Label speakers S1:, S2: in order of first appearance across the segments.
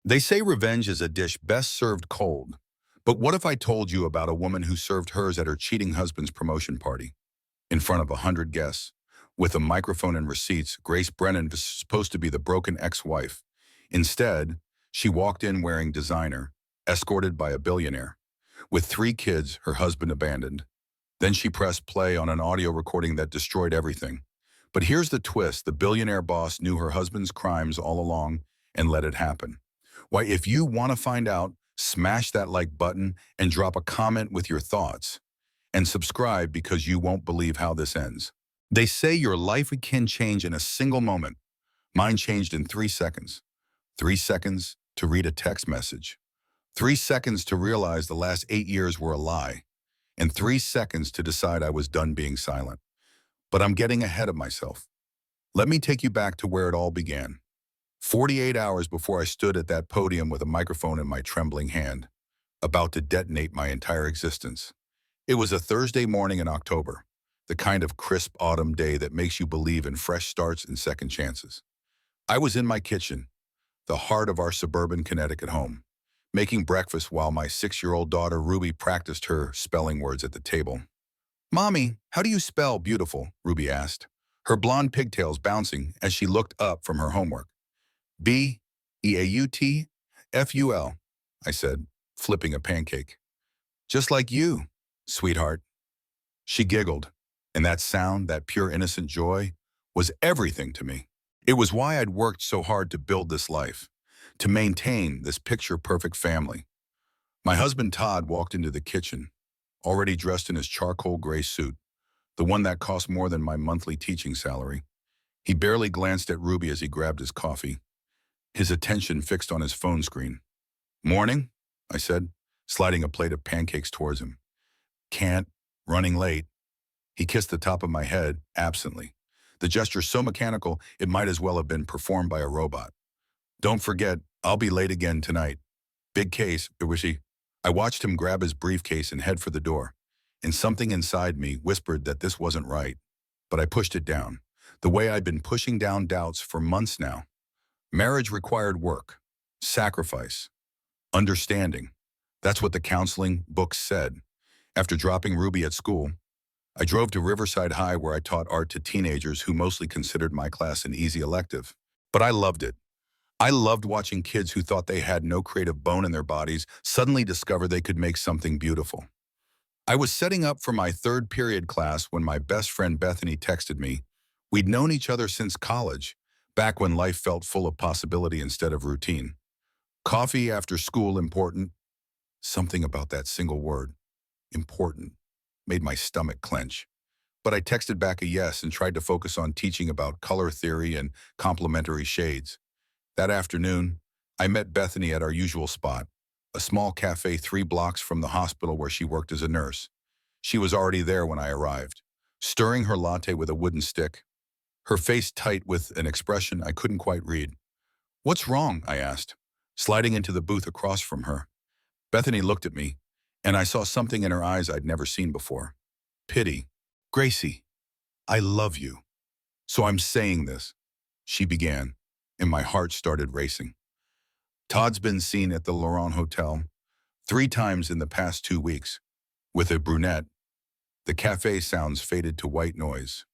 S1: They say revenge is a dish best served cold. But what if I told you about a woman who served hers at her cheating husband's promotion party, in front of 100 guests? With a microphone and receipts, Grace Brennan was supposed to be the broken ex-wife. Instead, she walked in wearing designer, escorted by a billionaire. With 3 kids, her husband abandoned. Then she pressed play on an audio recording that destroyed everything. But here's the twist: the billionaire boss knew her husband's crimes all along and let it happen. Why, if you want to find out, smash that like button and drop a comment with your thoughts. And subscribe, because you won't believe how this ends. They say your life can change in a single moment. Mine changed in 3 seconds. 3 seconds to read a text message. 3 seconds to realize the last 8 years were a lie. And 3 seconds to decide I was done being silent. But I'm getting ahead of myself. Let me take you back to where it all began. 48 hours before I stood at that podium with a microphone in my trembling hand, about to detonate my entire existence. It was a Thursday morning in October, the kind of crisp autumn day that makes you believe in fresh starts and second chances. I was in my kitchen, the heart of our suburban Connecticut home, making breakfast while my 6-year-old daughter Ruby practiced her spelling words at the table. "Mommy, how do you spell beautiful?" Ruby asked, her blonde pigtails bouncing as she looked up from her homework. "Beautiful," I said, flipping a pancake. "Just like you, sweetheart." She giggled, and that sound, that pure innocent joy, was everything to me. It was why I'd worked so hard to build this life, to maintain this picture-perfect family. My husband Todd walked into the kitchen, already dressed in his charcoal gray suit, the one that cost more than my monthly teaching salary. He barely glanced at Ruby as he grabbed his coffee, his attention fixed on his phone screen. "Morning," I said, sliding a plate of pancakes towards him. "Can't, running late." He kissed the top of my head absently, the gesture so mechanical it might as well have been performed by a robot. "Don't forget, I'll be late again tonight. Big case, Iwishi." I watched him grab his briefcase and head for the door, and something inside me whispered that this wasn't right. But I pushed it down, the way I'd been pushing down doubts for months now. Marriage required work, sacrifice, understanding. That's what the counseling books said. After dropping Ruby at school, I drove to Riverside High, where I taught art to teenagers who mostly considered my class an easy elective. But I loved it. I loved watching kids who thought they had no creative bone in their bodies suddenly discover they could make something beautiful. I was setting up for my third period class when my best friend Bethany texted me. We'd known each other since college, back when life felt full of possibility instead of routine. "Coffee after school important?" Something about that single word, important, made my stomach clench. But I texted back a yes and tried to focus on teaching about color theory and complementary shades. That afternoon, I met Bethany at our usual spot, a small cafe 3 blocks from the hospital where she worked as a nurse. She was already there when I arrived, stirring her latte with a wooden stick, her face tight with an expression I couldn't quite read. "What's wrong?" I asked, sliding into the booth across from her. Bethany looked at me, and I saw something in her eyes I'd never seen before. Pity. "Gracie, I love you. So I'm saying this," she began, and my heart started racing. "Todd's been seen at the Laurent Hotel 3 times in the past 2 weeks, with a brunette." The cafe sounds faded to white noise.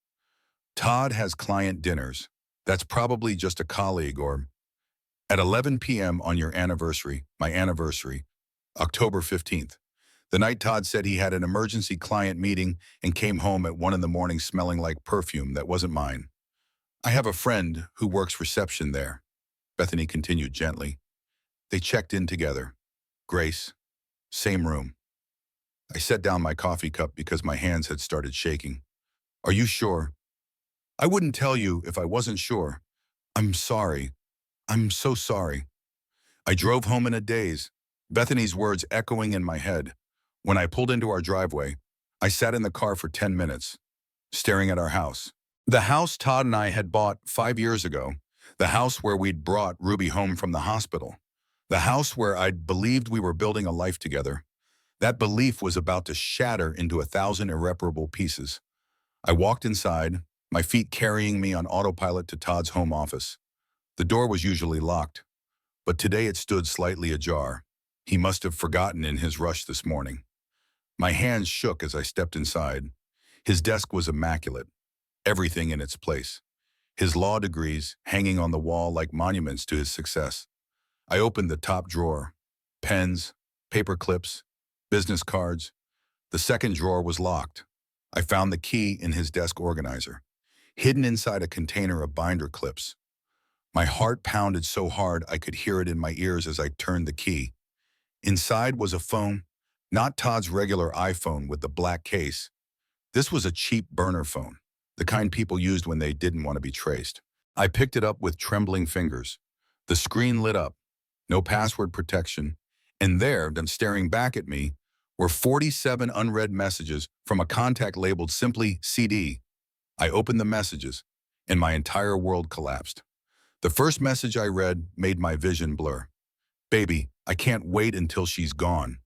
S1: "Todd has client dinners. That's probably just a colleague, or..." "At 11 p.m. on your anniversary, my anniversary, October 15th. The night Todd said he had an emergency client meeting and came home at 1 in the morning smelling like perfume that wasn't mine. I have a friend who works reception there," Bethany continued gently. "They checked in together. Grace, same room." I set down my coffee cup because my hands had started shaking. "Are you sure?" "I wouldn't tell you if I wasn't sure. I'm sorry. I'm so sorry." I drove home in a daze, Bethany's words echoing in my head. When I pulled into our driveway, I sat in the car for 10 minutes, staring at our house. The house Todd and I had bought 5 years ago. The house where we'd brought Ruby home from the hospital. The house where I'd believed we were building a life together. That belief was about to shatter into 1,000 irreparable pieces. I walked inside, my feet carrying me on autopilot to Todd's home office. The door was usually locked. but today it stood slightly ajar. He must have forgotten in his rush this morning. My hands shook as I stepped inside. His desk was immaculate, everything in its place. His law degrees hanging on the wall like monuments to his success. I opened the top drawer. Pens, paper clips, business cards. The second drawer was locked. I found the key in his desk organizer, hidden inside a container of binder clips. My heart pounded so hard I could hear it in my ears as I turned the key. Inside was a phone, not Todd's regular iPhone with the black case. This was a cheap burner phone, the kind people used when they didn't want to be traced. I picked it up with trembling fingers. The screen lit up, no password protection, and there, then staring back at me, were 47 unread messages from a contact labeled simply CD. I opened the messages, and my entire world collapsed. The first message I read made my vision blur. Baby, I can't wait until she's gone.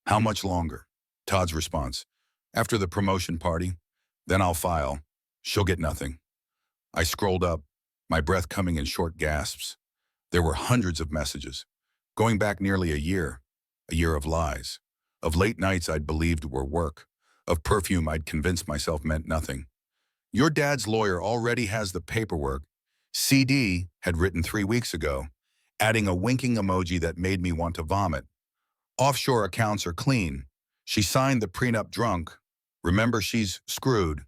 S1: How much longer? Todd's response. After the promotion party, then I'll file. She'll get nothing. I scrolled up, my breath coming in short gasps. There were hundreds of messages, going back nearly a year of lies, of late nights I'd believed were work, of perfume I'd convinced myself meant nothing. Your dad's lawyer already has the paperwork. CD had written 3 weeks ago, adding a winking emoji that made me want to vomit. Offshore accounts are clean. She signed the prenup drunk. Remember, she's screwed.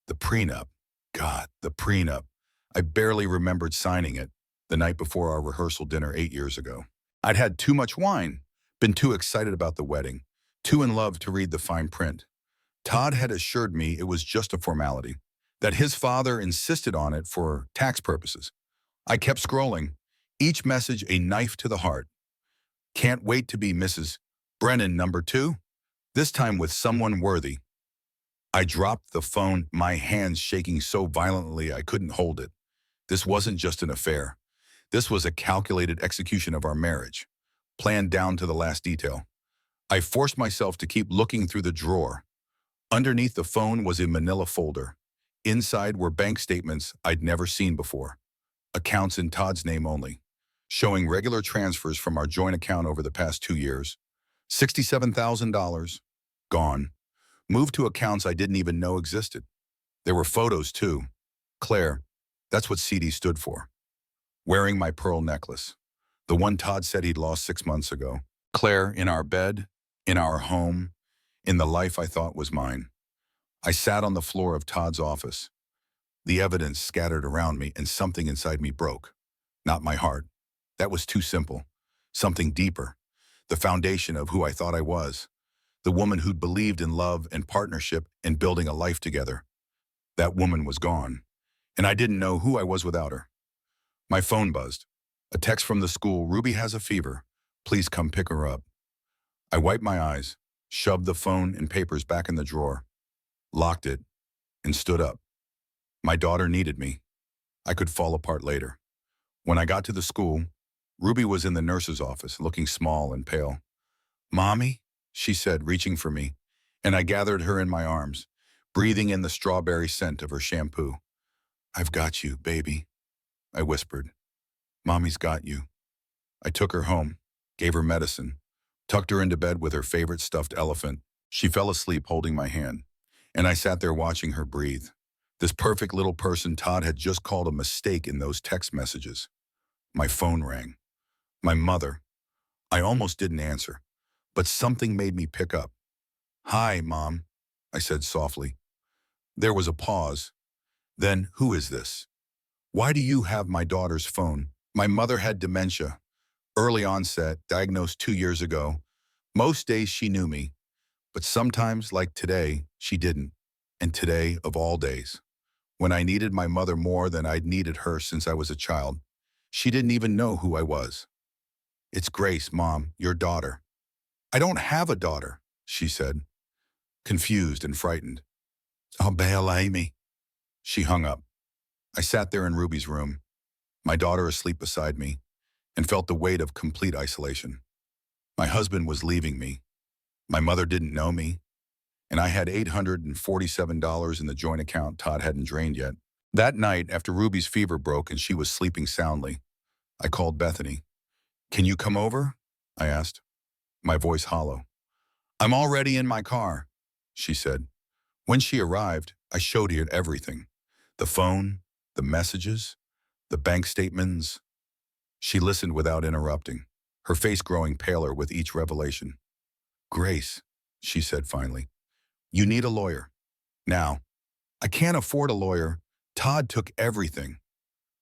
S1: The prenup. God, the prenup. I barely remembered signing it the night before our rehearsal dinner 8 years ago. I'd had too much wine, been too excited about the wedding, too in love to read the fine print. Todd had assured me it was just a formality, that his father insisted on it for tax purposes. I kept scrolling, each message a knife to the heart. Can't wait to be Mrs. Brennan #2, this time with someone worthy. I dropped the phone, my hands shaking so violently I couldn't hold it. This wasn't just an affair. This was a calculated execution of our marriage, planned down to the last detail. I forced myself to keep looking through the drawer. Underneath the phone was a manila folder. Inside were bank statements I'd never seen before. Accounts in Todd's name only, showing regular transfers from our joint account over the past 2 years. $67,000, gone. Moved to accounts I didn't even know existed. There were photos too. Claire, that's what CD stood for. Wearing my pearl necklace, the one Todd said he'd lost 6 months ago. Claire in our bed, in our home, in the life I thought was mine. I sat on the floor of Todd's office. The evidence scattered around me and something inside me broke. Not my heart. That was too simple. Something deeper. The foundation of who I thought I was. The woman who'd believed in love and partnership and building a life together. That woman was gone, and I didn't know who I was without her. My phone buzzed. A text from the school, Ruby has a fever. Please come pick her up. I wiped my eyes, shoved the phone and papers back in the drawer, locked it, and stood up. My daughter needed me. I could fall apart later. When I got to the school, Ruby was in the nurse's office, looking small and pale. Mommy, she said, reaching for me, and I gathered her in my arms, breathing in the strawberry scent of her shampoo. I've got you, baby, I whispered. Mommy's got you. I took her home, gave her medicine, tucked her into bed with her favorite stuffed elephant. She fell asleep holding my hand, and I sat there watching her breathe. This perfect little person Todd had just called a mistake in those text messages. My phone rang. My mother. I almost didn't answer, but something made me pick up. Hi, Mom, I said softly. There was a pause. Then, who is this? Why do you have my daughter's phone? My mother had dementia. Early onset, diagnosed 2 years ago. Most days she knew me, but sometimes, like today, she didn't. And today, of all days, when I needed my mother more than I'd needed her since I was a child, she didn't even know who I was. It's Grace, Mom, your daughter. I don't have a daughter, she said, confused and frightened. Oh, bail Amy. She hung up. I sat there in Ruby's room, my daughter asleep beside me, and felt the weight of complete isolation. My husband was leaving me. My mother didn't know me, and I had $847 in the joint account Todd hadn't drained yet. That night, after Ruby's fever broke and she was sleeping soundly, I called Bethany. Can you come over? I asked, my voice hollow. I'm already in my car, she said. When she arrived, I showed her everything. The phone, the messages, the bank statements. She listened without interrupting, her face growing paler with each revelation. Grace, she said finally, you need a lawyer. Now, I can't afford a lawyer. Todd took everything.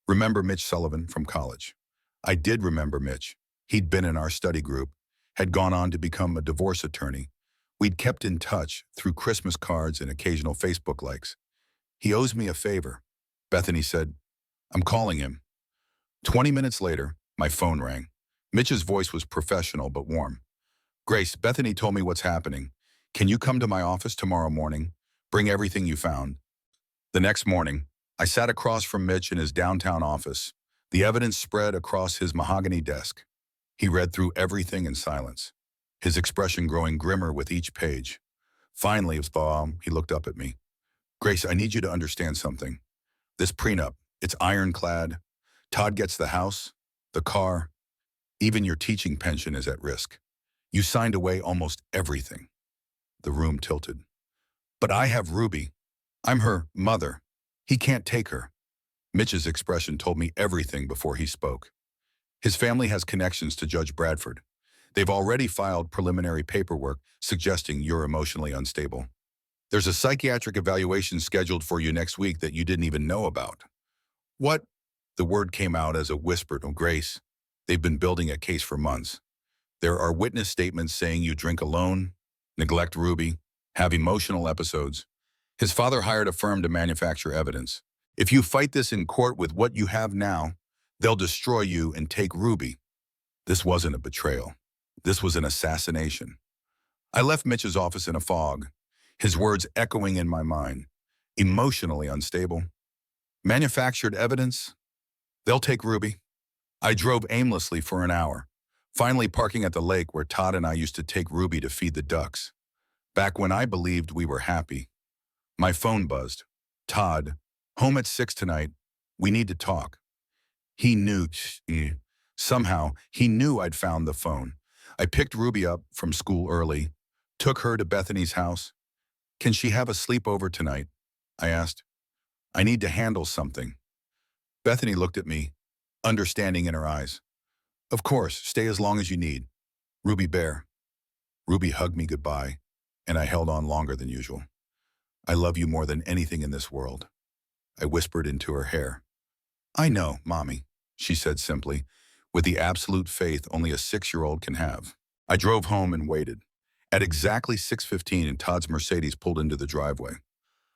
S1: Remember Mitch Sullivan from college? I did remember Mitch. He'd been in our study group, had gone on to become a divorce attorney. We'd kept in touch through Christmas cards and occasional Facebook likes. He owes me a favor. Bethany said, I'm calling him. 20 minutes later, my phone rang. Mitch's voice was professional but warm. Grace, Bethany told me what's happening. Can you come to my office tomorrow morning? Bring everything you found. The next morning, I sat across from Mitch in his downtown office, the evidence spread across his mahogany desk. He read through everything in silence, his expression growing grimmer with each page. Finally, he looked up at me. Grace, I need you to understand something. This prenup, it's ironclad. Todd gets the house, the car, even your teaching pension is at risk. You signed away almost everything. The room tilted. But I have Ruby. I'm her mother. He can't take her. Mitch's expression told me everything before he spoke. His family has connections to Judge Bradford. They've already filed preliminary paperwork suggesting you're emotionally unstable. There's a psychiatric evaluation scheduled for you next week that you didn't even know about. What? The word came out as a whisper to Grace. They've been building a case for months. There are witness statements saying you drink alone, neglect Ruby, have emotional episodes. His father hired a firm to manufacture evidence. If you fight this in court with what you have now, they'll destroy you and take Ruby. This wasn't a betrayal. This was an assassination. I left Mitch's office in a fog, his words echoing in my mind. Emotionally unstable. Manufactured evidence? They'll take Ruby. I drove aimlessly for an hour, finally parking at the lake where Todd and I used to take Ruby to feed the ducks. Back when I believed we were happy. My phone buzzed. Todd, home at 6 tonight. We need to talk. He knew. Somehow, he knew I'd found the phone. I picked Ruby up from school early, took her to Bethany's house. Can she have a sleepover tonight? I asked. I need to handle something. Bethany looked at me, understanding in her eyes. Of course, stay as long as you need. Ruby Bear. Ruby hugged me goodbye, and I held on longer than usual. I love you more than anything in this world. I whispered into her hair. I know, Mommy, she said simply, with the absolute faith only a 6-year-old can have. I drove home and waited. At exactly 6:15, Todd's Mercedes pulled into the driveway.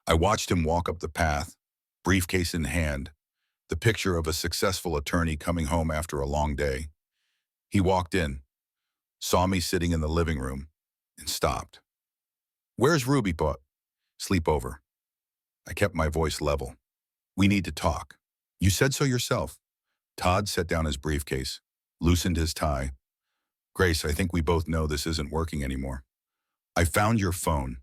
S1: I watched him walk up the path, briefcase in hand, the picture of a successful attorney coming home after a long day. He walked in, saw me sitting in the living room, and stopped. Where's Ruby, but? Sleepover. I kept my voice level. We need to talk. You said so yourself. Todd set down his briefcase, loosened his tie. Grace, I think we both know this isn't working anymore. I found your phone.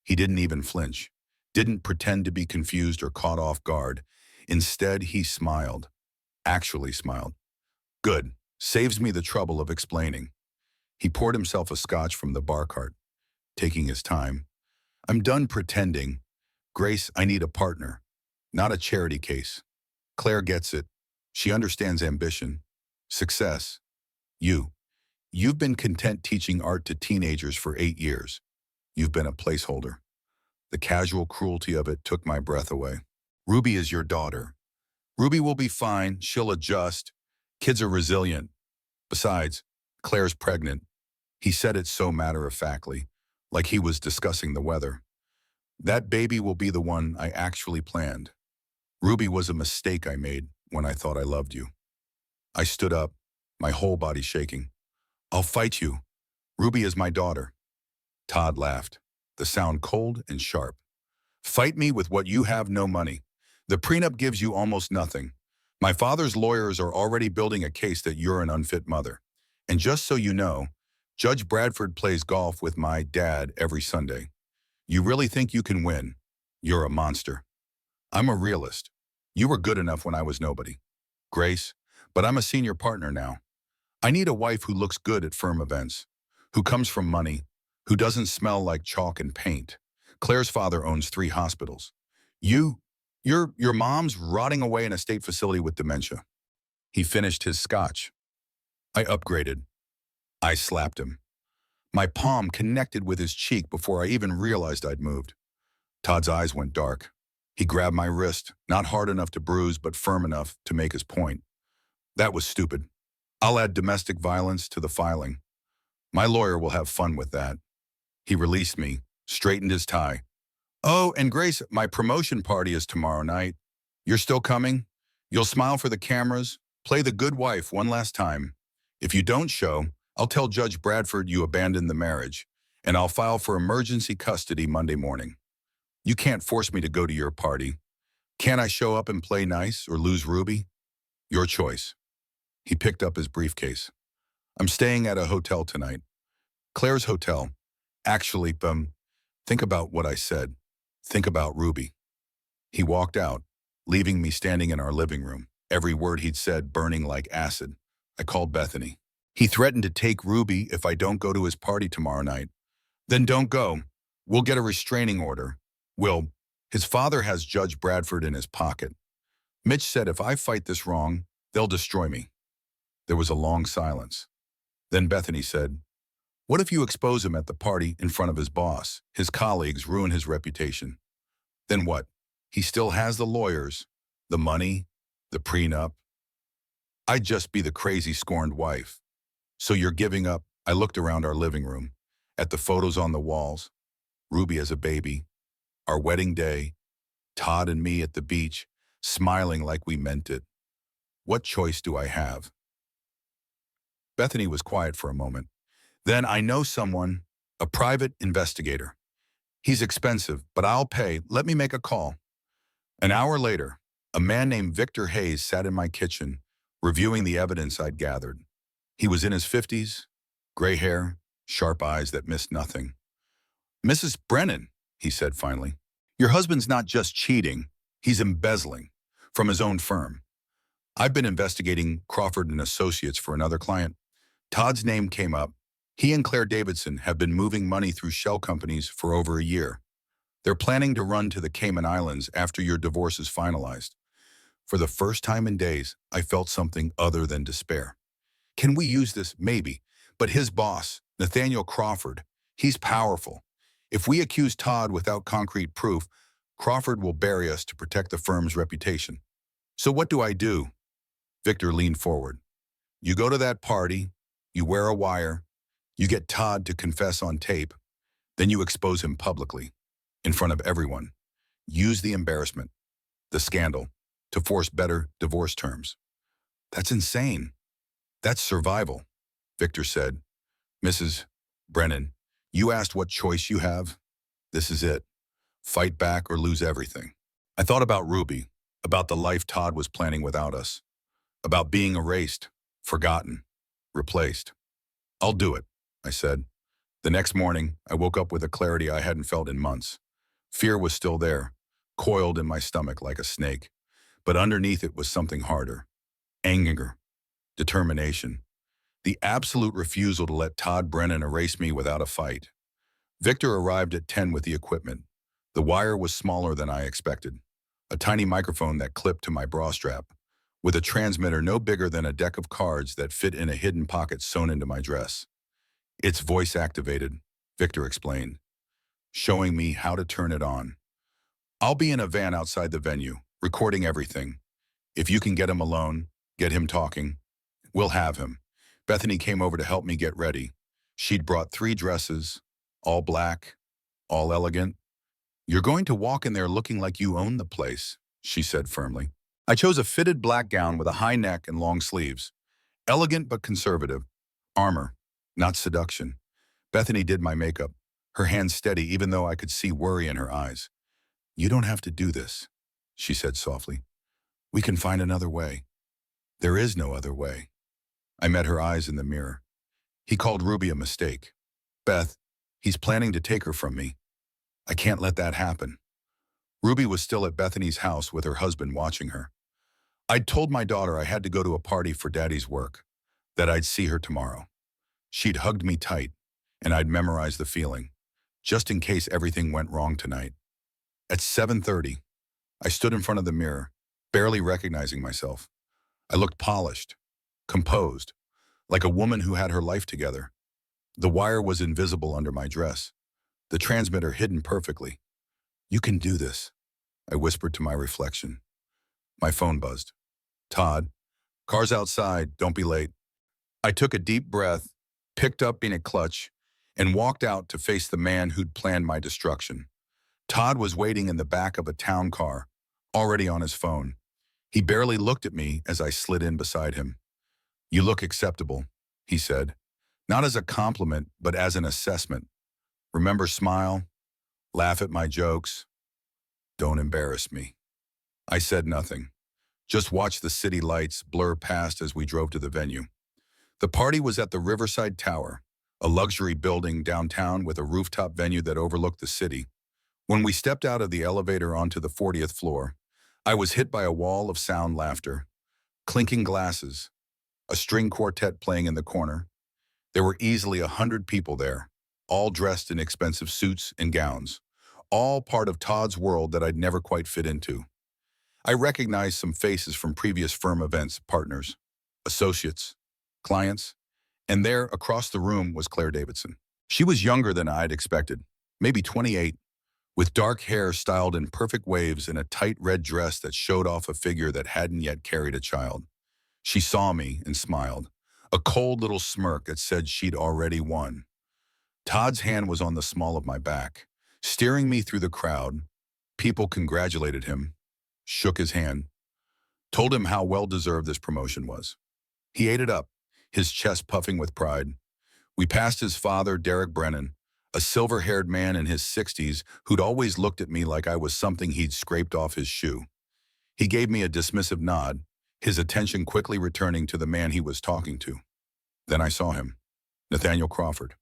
S1: He didn't even flinch, didn't pretend to be confused or caught off guard. Instead, he smiled, actually smiled. Good, saves me the trouble of explaining. He poured himself a scotch from the bar cart, taking his time. I'm done pretending. Grace, I need a partner, not a charity case. Claire gets it. She understands ambition, success. You've been content teaching art to teenagers for 8 years. You've been a placeholder. The casual cruelty of it took my breath away. Ruby is your daughter. Ruby will be fine. She'll adjust. Kids are resilient. Besides, Claire's pregnant. He said it so matter-of-factly, like he was discussing the weather. That baby will be the one I actually planned. Ruby was a mistake I made when I thought I loved you. I stood up, my whole body shaking. I'll fight you. Ruby is my daughter. Todd laughed, the sound cold and sharp. Fight me with what you have, no money. The prenup gives you almost nothing. My father's lawyers are already building a case that you're an unfit mother. And just so you know, Judge Bradford plays golf with my dad every Sunday. You really think you can win? You're a monster. I'm a realist. You were good enough when I was nobody. Grace, but I'm a senior partner now. I need a wife who looks good at firm events, who comes from money, who doesn't smell like chalk and paint. Claire's father owns 3 hospitals. You, your mom's rotting away in a state facility with dementia. He finished his scotch. I upgraded. I slapped him. My palm connected with his cheek before I even realized I'd moved. Todd's eyes went dark. He grabbed my wrist, not hard enough to bruise, but firm enough to make his point. That was stupid. I'll add domestic violence to the filing. My lawyer will have fun with that. He released me, straightened his tie. Oh, and Grace, my promotion party is tomorrow night. You're still coming? You'll smile for the cameras, play the good wife one last time. If you don't show, I'll tell Judge Bradford you abandoned the marriage, and I'll file for emergency custody Monday morning. You can't force me to go to your party. Can't I show up and play nice or lose Ruby? Your choice. He picked up his briefcase. I'm staying at a hotel tonight. Claire's hotel. Actually, think about what I said. Think about Ruby. He walked out, leaving me standing in our living room, every word he'd said burning like acid. I called Bethany. He threatened to take Ruby if I don't go to his party tomorrow night. Then don't go. We'll get a restraining order. His father has Judge Bradford in his pocket. Mitch said if I fight this wrong, they'll destroy me. There was a long silence. Then Bethany said, what if you expose him at the party in front of his boss, his colleagues, ruin his reputation? Then what? He still has the lawyers, the money, the prenup. I'd just be the crazy scorned wife. So you're giving up? I looked around our living room, at the photos on the walls, Ruby as a baby, our wedding day, Todd and me at the beach, smiling like we meant it. What choice do I have? Bethany was quiet for a moment. Then I know someone, a private investigator. He's expensive, but I'll pay. Let me make a call. An hour later, a man named Victor Hayes sat in my kitchen, reviewing the evidence I'd gathered. He was in his 50s, gray hair, sharp eyes that missed nothing. Mrs. Brennan, he said finally, your husband's not just cheating, he's embezzling from his own firm. I've been investigating Crawford and Associates for another client. Todd's name came up. He and Claire Davidson have been moving money through shell companies for over a year. They're planning to run to the Cayman Islands after your divorce is finalized. For the first time in days, I felt something other than despair. Can we use this? Maybe. But his boss, Nathaniel Crawford, he's powerful. If we accuse Todd without concrete proof, Crawford will bury us to protect the firm's reputation. So what do I do? Victor leaned forward. You go to that party, you wear a wire, you get Todd to confess on tape, then you expose him publicly, in front of everyone. Use the embarrassment, the scandal, to force better divorce terms. That's insane. That's survival, Victor said. Mrs. Brennan, you asked what choice you have. This is it. Fight back or lose everything. I thought about Ruby, about the life Todd was planning without us, about being erased, forgotten, replaced. I'll do it, I said. The next morning, I woke up with a clarity I hadn't felt in months. Fear was still there, coiled in my stomach like a snake, but underneath it was something harder. Anger, determination, the absolute refusal to let Todd Brennan erase me without a fight. Victor arrived at 10 with the equipment. The wire was smaller than I expected. A tiny microphone that clipped to my bra strap, with a transmitter no bigger than a deck of cards that fit in a hidden pocket sewn into my dress. It's voice-activated, Victor explained, showing me how to turn it on. I'll be in a van outside the venue, recording everything. If you can get him alone, get him talking, we'll have him. Bethany came over to help me get ready. She'd brought 3 dresses, all black, all elegant. You're going to walk in there looking like you own the place, she said firmly. I chose a fitted black gown with a high neck and long sleeves. Elegant but conservative. Armor, not seduction. Bethany did my makeup, her hands steady even though I could see worry in her eyes. You don't have to do this, she said softly. We can find another way. There is no other way. I met her eyes in the mirror. He called Ruby a mistake. Beth, he's planning to take her from me. I can't let that happen. Ruby was still at Bethany's house with her husband watching her. I'd told my daughter I had to go to a party for Daddy's work. that I'd see her tomorrow. She'd hugged me tight, and I'd memorized the feeling, just in case everything went wrong tonight. At 7:30, I stood in front of the mirror, barely recognizing myself. I looked polished, composed, like a woman who had her life together. The wire was invisible under my dress, the transmitter hidden perfectly. "You can do this," I whispered to my reflection. My phone buzzed. "Todd, car's outside, don't be late." I took a deep breath, picked up in a clutch, and walked out to face the man who'd planned my destruction. Todd was waiting in the back of a town car, already on his phone. He barely looked at me as I slid in beside him. "You look acceptable," he said, not as a compliment, but as an assessment. "Remember, smile, laugh at my jokes, don't embarrass me." I said nothing, just watched the city lights blur past as we drove to the venue. The party was at the Riverside Tower, a luxury building downtown with a rooftop venue that overlooked the city. When we stepped out of the elevator onto the 40th floor, I was hit by a wall of sound laughter, clinking glasses, a string quartet playing in the corner. There were easily 100 people there, all dressed in expensive suits and gowns, all part of Todd's world that I'd never quite fit into. I recognized some faces from previous firm events, partners, associates, clients, and there, across the room, was Claire Davidson. She was younger than I'd expected, maybe 28, with dark hair styled in perfect waves and a tight red dress that showed off a figure that hadn't yet carried a child. She saw me and smiled, a cold little smirk that said she'd already won. Todd's hand was on the small of my back, steering me through the crowd. People congratulated him, shook his hand, told him how well-deserved this promotion was. He ate it up, his chest puffing with pride. We passed his father, Derek Brennan, a silver-haired man in his 60s who'd always looked at me like I was something he'd scraped off his shoe. He gave me a dismissive nod, his attention quickly returning to the man he was talking to. Then I saw him, Nathaniel Crawford.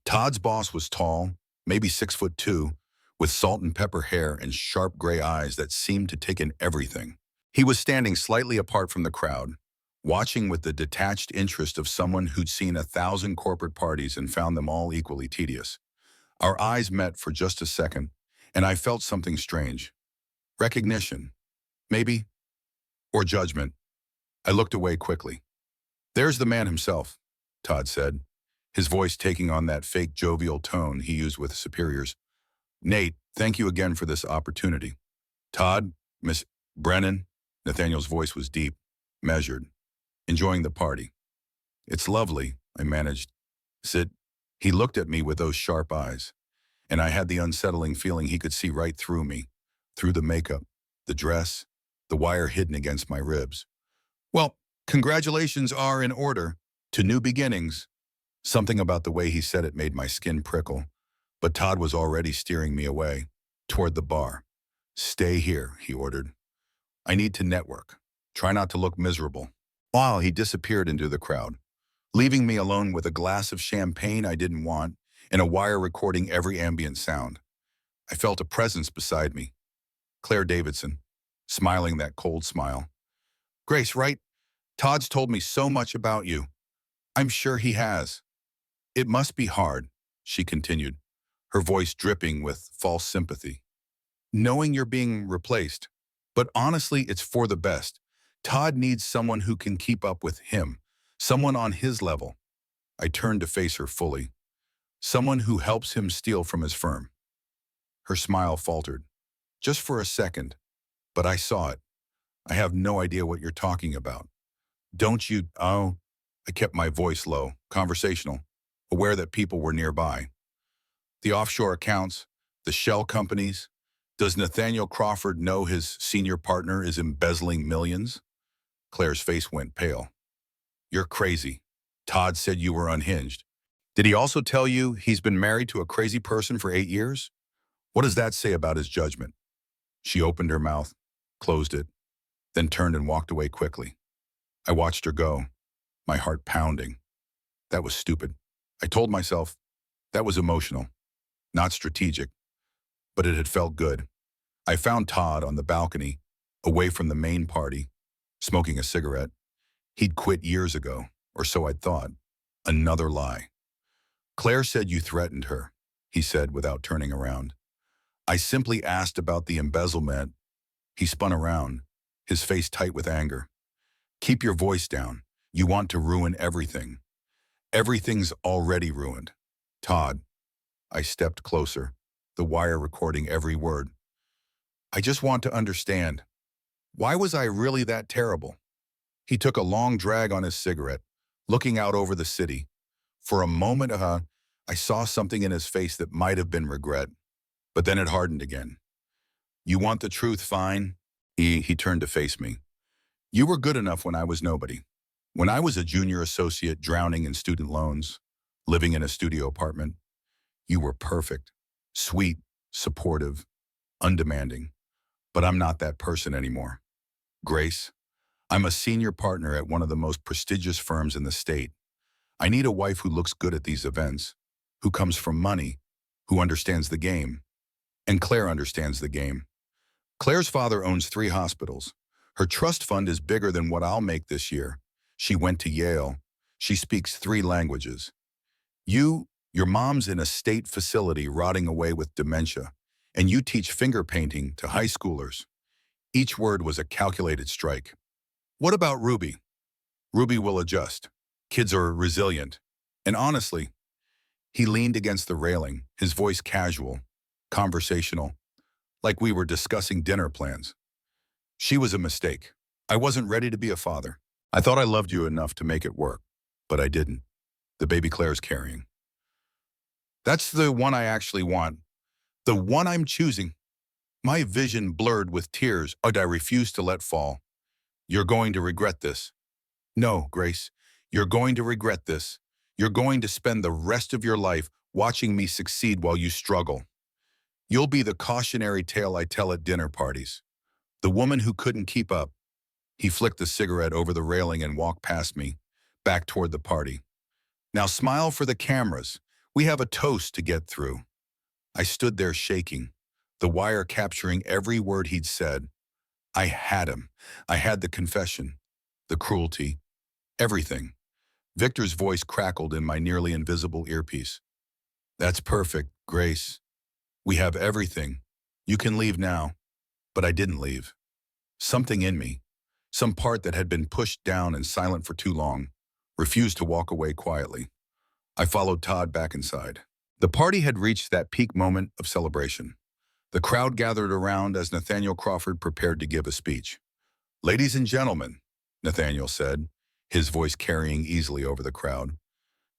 S1: Todd's boss was tall, maybe 6'2", with salt and pepper hair and sharp gray eyes that seemed to take in everything. He was standing slightly apart from the crowd, watching with the detached interest of someone who'd seen 1,000 corporate parties and found them all equally tedious. Our eyes met for just a second, and I felt something strange. Recognition, maybe, or judgment. I looked away quickly. "There's the man himself," Todd said, his voice taking on that fake jovial tone he used with superiors. "Nate, thank you again for this opportunity." "Todd, Miss Brennan," Nathaniel's voice was deep, measured, enjoying the party. "It's lovely," I managed. "Sit." He looked at me with those sharp eyes, and I had the unsettling feeling he could see right through me, through the makeup, the dress, the wire hidden against my ribs. "Well, congratulations are in order to new beginnings." Something about the way he said it made my skin prickle, but Todd was already steering me away, toward the bar. "Stay here," he ordered. "I need to network. Try not to look miserable." While he disappeared into the crowd, leaving me alone with a glass of champagne I didn't want and a wire recording every ambient sound. I felt a presence beside me. Claire Davidson, smiling that cold smile. "Grace, right? Todd's told me so much about you." "I'm sure he has." "It must be hard," she continued, her voice dripping with false sympathy, "knowing you're being replaced. But honestly, it's for the best. Todd needs someone who can keep up with him, someone on his level." I turned to face her fully. "Someone who helps him steal from his firm." Her smile faltered, just for a second, but I saw it. "I have no idea what you're talking about." "Don't you?" "Oh." I kept my voice low, conversational, aware that people were nearby. "The offshore accounts, the shell companies. Does Nathaniel Crawford know his senior partner is embezzling millions?" Claire's face went pale. "You're crazy. Todd said you were unhinged. Did he also tell you he's been married to a crazy person for 8 years? What does that say about his judgment?" She opened her mouth, closed it, then turned and walked away quickly. I watched her go, my heart pounding. That was stupid. I told myself that was emotional, not strategic, but it had felt good. I found Todd on the balcony, away from the main party, smoking a cigarette. He'd quit years ago, or so I thought. Another lie. Claire said you threatened her, he said without turning around. I simply asked about the embezzlement. He spun around, his face tight with anger. Keep your voice down. You want to ruin everything. Everything's already ruined. Todd. I stepped closer, the wire recording every word. I just want to understand. Why was I really that terrible? He took a long drag on his cigarette, looking out over the city. For a moment, I saw something in his face that might have been regret, but then it hardened again. You want the truth, fine? He turned to face me. You were good enough when I was nobody. When I was a junior associate drowning in student loans, living in a studio apartment, you were perfect, sweet, supportive, undemanding. But I'm not that person anymore. Grace, I'm a senior partner at one of the most prestigious firms in the state. I need a wife who looks good at these events, who comes from money, who understands the game. And Claire understands the game. Claire's father owns 3 hospitals. Her trust fund is bigger than what I'll make this year. She went to Yale. She speaks 3 languages. Your mom's in a state facility rotting away with dementia, and you teach finger painting to high schoolers. Each word was a calculated strike. What about Ruby? Ruby will adjust. Kids are resilient. And honestly, he leaned against the railing, his voice casual, conversational, like we were discussing dinner plans. She was a mistake. I wasn't ready to be a father. I thought I loved you enough to make it work, but I didn't. The baby Claire's carrying. That's the one I actually want. The one I'm choosing. My vision blurred with tears I refused to let fall. You're going to regret this. No, Grace, you're going to regret this. You're going to spend the rest of your life watching me succeed while you struggle. You'll be the cautionary tale I tell at dinner parties. The woman who couldn't keep up. He flicked the cigarette over the railing and walked past me, back toward the party. Now smile for the cameras. We have a toast to get through. I stood there shaking, the wire capturing every word he'd said. I had him. I had the confession, the cruelty, everything. Victor's voice crackled in my nearly invisible earpiece. That's perfect, Grace. We have everything. You can leave now. But I didn't leave. Something in me, some part that had been pushed down and silent for too long, refused to walk away quietly. I followed Todd back inside. The party had reached that peak moment of celebration. The crowd gathered around as Nathaniel Crawford prepared to give a speech. Ladies and gentlemen, Nathaniel said, his voice carrying easily over the crowd.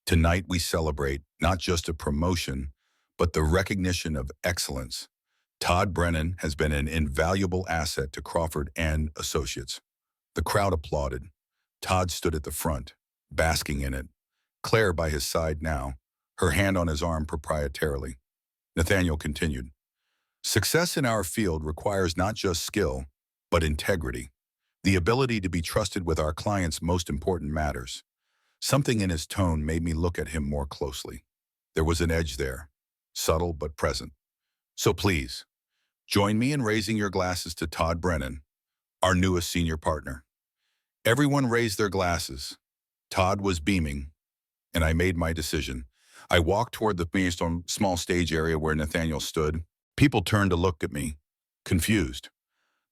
S1: Tonight we celebrate not just a promotion, but the recognition of excellence. Todd Brennan has been an invaluable asset to Crawford and Associates. The crowd applauded. Todd stood at the front, basking in it. Claire by his side now, her hand on his arm proprietarily. Nathaniel continued. Success in our field requires not just skill, but integrity. The ability to be trusted with our clients' most important matters. Something in his tone made me look at him more closely. There was an edge there, subtle but present. So please, join me in raising your glasses to Todd Brennan, our newest senior partner. Everyone raised their glasses. Todd was beaming, and I made my decision. I walked toward the small stage area where Nathaniel stood. People turned to look at me, confused.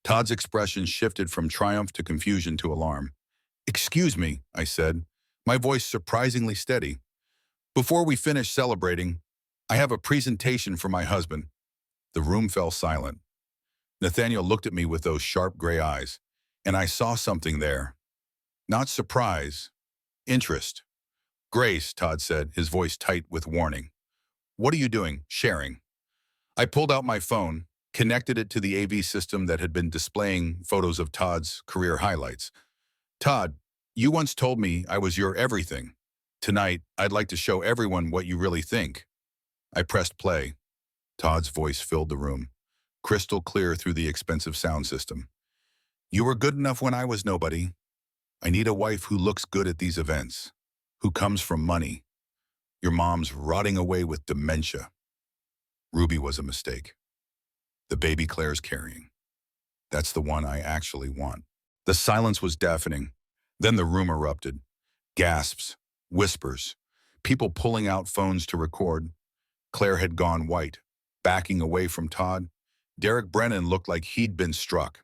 S1: Todd's expression shifted from triumph to confusion to alarm. Excuse me, I said, my voice surprisingly steady. Before we finish celebrating, I have a presentation for my husband. The room fell silent. Nathaniel looked at me with those sharp gray eyes, and I saw something there. Not surprise, interest. Grace, Todd said, his voice tight with warning. What are you doing? Sharing. I pulled out my phone, connected it to the AV system that had been displaying photos of Todd's career highlights. Todd, you once told me I was your everything. Tonight, I'd like to show everyone what you really think. I pressed play. Todd's voice filled the room, crystal clear through the expensive sound system. You were good enough when I was nobody. I need a wife who looks good at these events, who comes from money. Your mom's rotting away with dementia. Ruby was a mistake. The baby Claire's carrying. That's the one I actually want. The silence was deafening. Then the room erupted. Gasps, whispers, people pulling out phones to record. Claire had gone white, backing away from Todd. Derek Brennan looked like he'd been struck.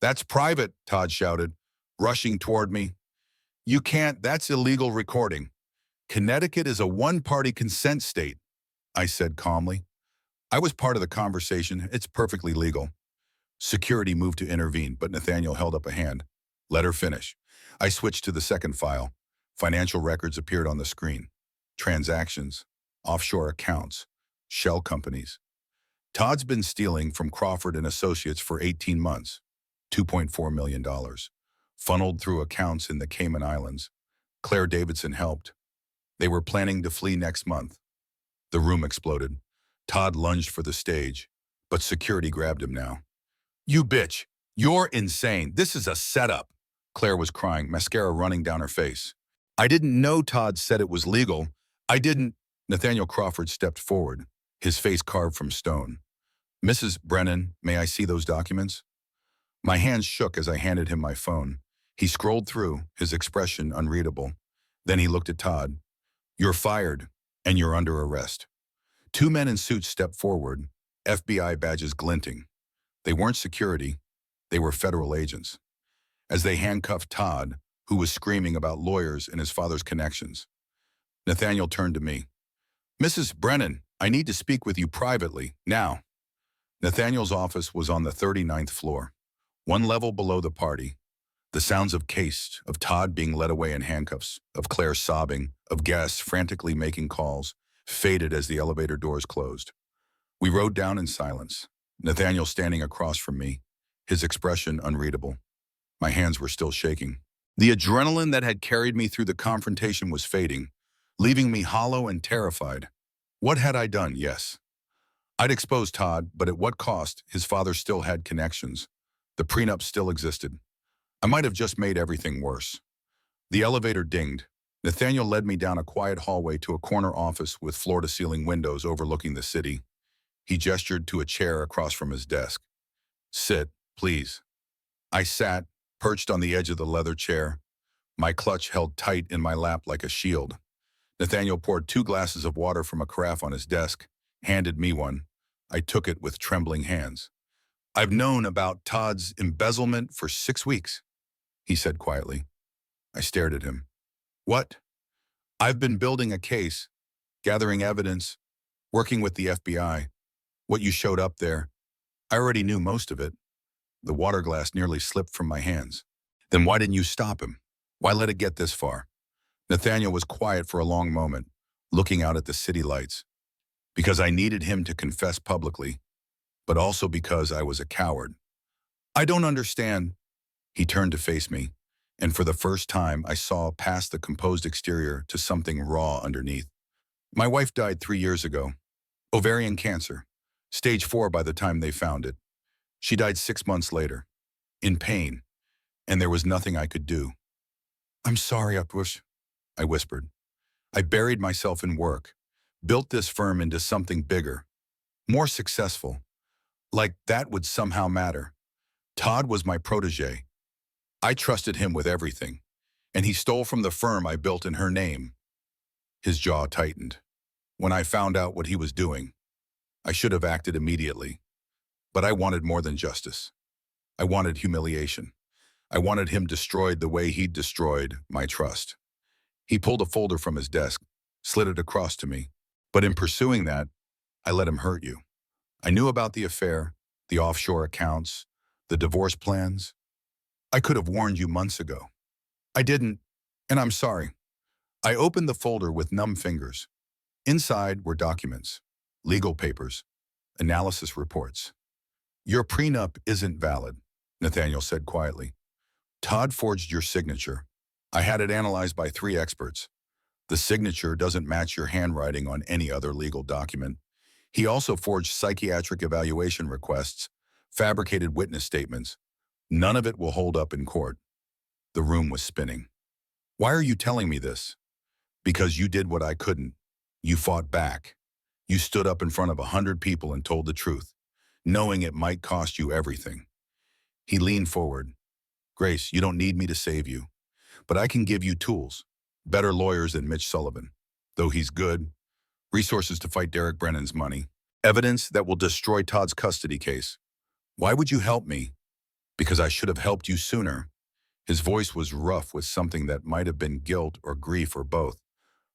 S1: "That's private," Todd shouted, rushing toward me. "You can't, that's illegal recording. Connecticut is a one-party consent state," I said calmly. I was part of the conversation. It's perfectly legal. Security moved to intervene, but Nathaniel held up a hand. "Let her finish." I switched to the second file. Financial records appeared on the screen. Transactions, offshore accounts, shell companies. Todd's been stealing from Crawford and Associates for 18 months, $2.4 million, funneled through accounts in the Cayman Islands. Claire Davidson helped. They were planning to flee next month. The room exploded. Todd lunged for the stage, but security grabbed him now. "You bitch! You're insane! This is a setup!" Claire was crying, mascara running down her face. "I didn't know Todd said it was legal. I didn't—" Nathaniel Crawford stepped forward, his face carved from stone. "Mrs. Brennan, may I see those documents?" My hands shook as I handed him my phone. He scrolled through, his expression unreadable. Then he looked at Todd. "You're fired, and you're under arrest." Two men in suits stepped forward, FBI badges glinting. They weren't security, they were federal agents. As they handcuffed Todd, who was screaming about lawyers and his father's connections, Nathaniel turned to me. "Mrs. Brennan, I need to speak with you privately, now." Nathaniel's office was on the 39th floor, one level below the party. The sounds of case, of Todd being led away in handcuffs, of Claire sobbing, of guests frantically making calls, faded as the elevator doors closed. We rode down in silence, Nathaniel standing across from me, his expression unreadable. My hands were still shaking. The adrenaline that had carried me through the confrontation was fading, leaving me hollow and terrified. What had I done? Yes. I'd exposed Todd, but at what cost? His father still had connections. The prenup still existed. I might have just made everything worse. The elevator dinged. Nathaniel led me down a quiet hallway to a corner office with floor-to-ceiling windows overlooking the city. He gestured to a chair across from his desk. "Sit, please." I sat, perched on the edge of the leather chair, my clutch held tight in my lap like a shield. Nathaniel poured 2 glasses of water from a carafe on his desk, handed me one. I took it with trembling hands. "I've known about Todd's embezzlement for 6 weeks," he said quietly. I stared at him. "What?" "I've been building a case, gathering evidence, working with the FBI. What you showed up there, I already knew most of it." The water glass nearly slipped from my hands. "Then why didn't you stop him? Why let it get this far?" Nathaniel was quiet for a long moment, looking out at the city lights. "Because I needed him to confess publicly, but also because I was a coward." "I don't understand." He turned to face me, and for the first time I saw past the composed exterior to something raw underneath. "My wife died 3 years ago. Ovarian cancer. Stage 4 by the time they found it. She died 6 months later, in pain, and there was nothing I could do." "I'm sorry, Upwish," I whispered. "I buried myself in work, built this firm into something bigger, more successful. Like that would somehow matter. Todd was my protege. I trusted him with everything, and he stole from the firm I built in her name." His jaw tightened. "When I found out what he was doing, I should have acted immediately. But I wanted more than justice. I wanted humiliation. I wanted him destroyed the way he'd destroyed my trust." He pulled a folder from his desk, slid it across to me. "But in pursuing that, I let him hurt you. I knew about the affair, the offshore accounts, the divorce plans. I could have warned you months ago. I didn't, and I'm sorry." I opened the folder with numb fingers. Inside were documents, legal papers, analysis reports. "Your prenup isn't valid," Nathaniel said quietly. "Todd forged your signature. I had it analyzed by 3 experts. The signature doesn't match your handwriting on any other legal document. He also forged psychiatric evaluation requests, fabricated witness statements. None of it will hold up in court." The room was spinning. "Why are you telling me this?" "Because you did what I couldn't. You fought back. You stood up in front of 100 people and told the truth, knowing it might cost you everything." He leaned forward. "Grace, you don't need me to save you, but I can give you tools. better lawyers than Mitch Sullivan. Though he's good, resources to fight Derek Brennan's money. Evidence that will destroy Todd's custody case. Why would you help me? Because I should have helped you sooner. His voice was rough with something that might have been guilt or grief or both.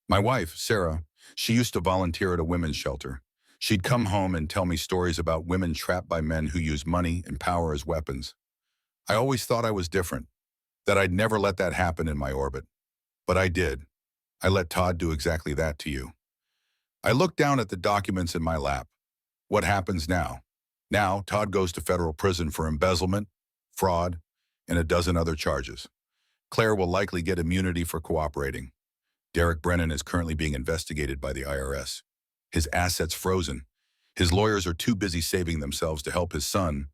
S1: My wife, Sarah, she used to volunteer at a women's shelter. She'd come home and tell me stories about women trapped by men who use money and power as weapons. I always thought I was different, that I'd never let that happen in my orbit. But I did. I let Todd do exactly that to you. I looked down at the documents in my lap. What happens now? Now, Todd goes to federal prison for embezzlement, fraud, and a dozen other charges. Claire will likely get immunity for cooperating. Derek Brennan is currently being investigated by the IRS. His assets frozen. His lawyers are too busy saving themselves to help his son.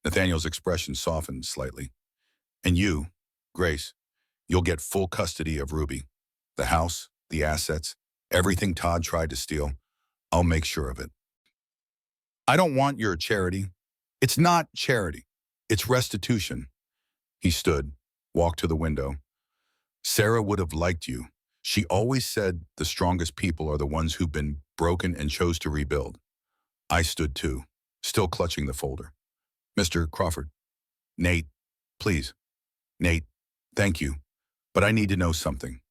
S1: Nathaniel's expression softened slightly. And you, Grace, you'll get full custody of Ruby. The house, the assets, everything Todd tried to steal. I'll make sure of it. I don't want your charity. It's not charity. It's restitution. He stood, walked to the window. Sarah would have liked you. She always said the strongest people are the ones who've been broken and chose to rebuild. I stood too, still clutching the folder. Mr. Crawford. Nate, please. Nate, thank you. But I need to know something.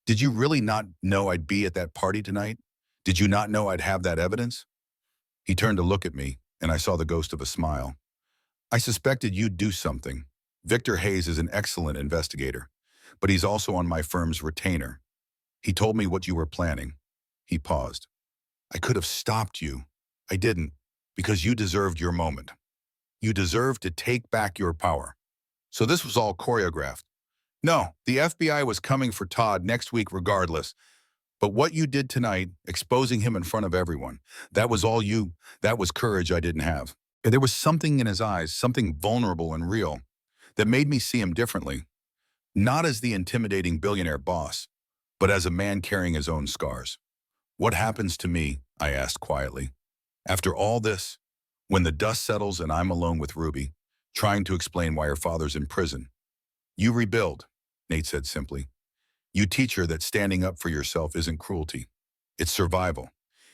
S1: Did you really not know I'd be at that party tonight? Did you not know I'd have that evidence? He turned to look at me, and I saw the ghost of a smile. I suspected you'd do something. Victor Hayes is an excellent investigator, but he's also on my firm's retainer. He told me what you were planning. He paused. I could have stopped you. I didn't, because you deserved your moment. You deserved to take back your power. So this was all choreographed. No, the FBI was coming for Todd next week regardless. But what you did tonight, exposing him in front of everyone, that was all you. That was courage I didn't have. And there was something in his eyes, something vulnerable and real, that made me see him differently. Not as the intimidating billionaire boss, but as a man carrying his own scars. What happens to me, I asked quietly. After all this, when the dust settles and I'm alone with Ruby, trying to explain why her father's in prison. You rebuild, Nate said simply. You teach her that standing up for yourself isn't cruelty. It's survival.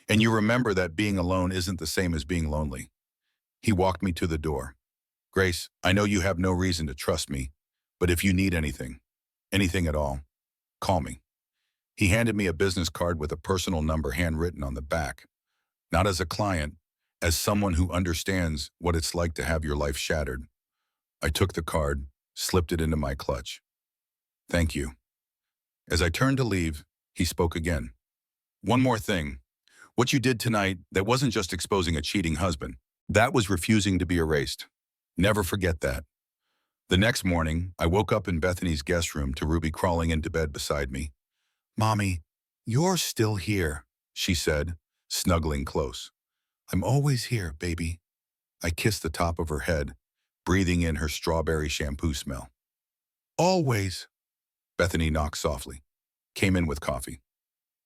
S1: And you remember that being alone isn't the same as being lonely. He walked me to the door. Grace, I know you have no reason to trust me, but if you need anything at all, call me. He handed me a business card with a personal number handwritten on the back. Not as a client, as someone who understands what it's like to have your life shattered. I took the card, slipped it into my clutch. Thank you. As I turned to leave, he spoke again. One more thing. What you did tonight, that wasn't just exposing a cheating husband. That was refusing to be erased. Never forget that. The next morning, I woke up in Bethany's guest room to Ruby crawling into bed beside me. Mommy, you're still here, she said, snuggling close. I'm always here, baby. I kissed the top of her head, breathing in her strawberry shampoo smell. Always. Bethany knocked softly, came in with coffee.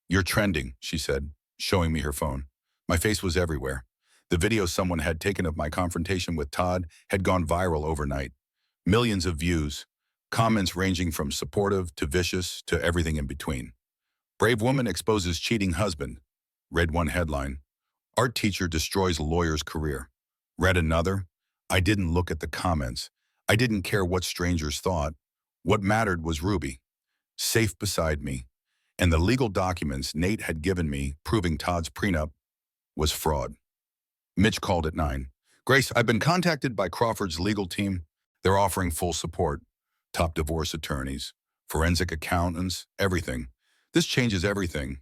S1: You're trending, she said, showing me her phone. My face was everywhere. The video someone had taken of my confrontation with Todd had gone viral overnight. Millions of views, comments ranging from supportive to vicious to everything in between. Brave woman exposes cheating husband, read one headline. Art teacher destroys lawyer's career. Read another. I didn't look at the comments. I didn't care what strangers thought. What mattered was Ruby, safe beside me, and the legal documents Nate had given me proving Todd's prenup was fraud. Mitch called at 9. Grace, I've been contacted by Crawford's legal team. They're offering full support. Top divorce attorneys, forensic accountants, everything. This changes everything.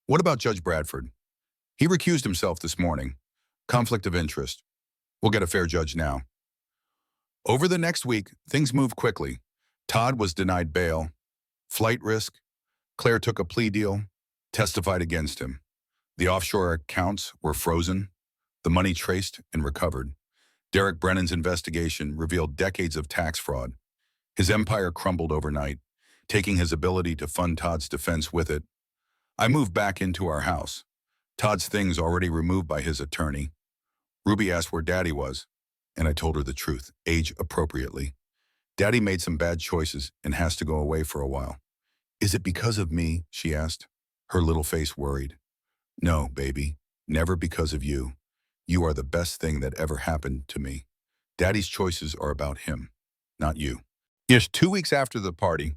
S1: What about Judge Bradford? He recused himself this morning. Conflict of interest. We'll get a fair judge now. Over the next week, things moved quickly. Todd was denied bail. Flight risk. Claire took a plea deal, testified against him. The offshore accounts were frozen, the money traced and recovered. Derek Brennan's investigation revealed decades of tax fraud. His empire crumbled overnight, taking his ability to fund Todd's defense with it. I moved back into our house. Todd's things already removed by his attorney. Ruby asked where Daddy was, and I told her the truth, age appropriately. Daddy made some bad choices and has to go away for a while. Is it because of me? She asked, her little face worried. No, baby, never because of you. You are the best thing that ever happened to me. Daddy's choices are about him, not you. Yes, 2 weeks after the party,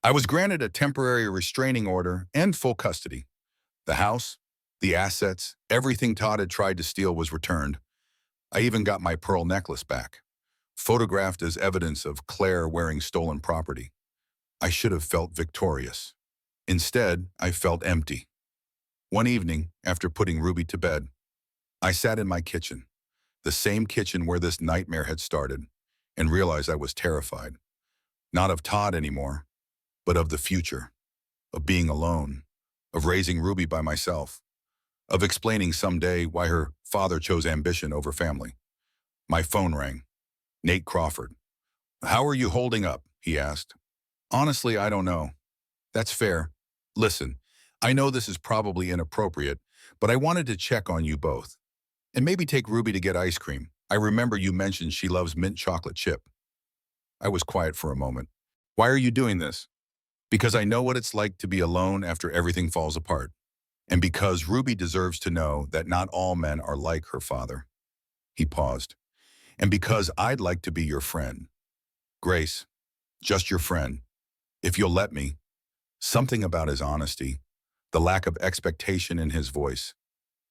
S1: I was granted a temporary restraining order and full custody. The house, the assets, everything Todd had tried to steal was returned. I even got my pearl necklace back, photographed as evidence of Claire wearing stolen property. I should have felt victorious. Instead, I felt empty. One evening, after putting Ruby to bed, I sat in my kitchen, the same kitchen where this nightmare had started, and realized I was terrified. Not of Todd anymore, but of the future, of being alone, of raising Ruby by myself, of explaining someday why her father chose ambition over family. My phone rang. Nate Crawford. How are you holding up? He asked. Honestly, I don't know. That's fair. Listen, I know this is probably inappropriate, but I wanted to check on you both. And maybe take Ruby to get ice cream. I remember you mentioned she loves mint chocolate chip. I was quiet for a moment. Why are you doing this? Because I know what it's like to be alone after everything falls apart. And because Ruby deserves to know that not all men are like her father. He paused. And because I'd like to be your friend. Grace, just your friend. If you'll let me. Something about his honesty, the lack of expectation in his voice,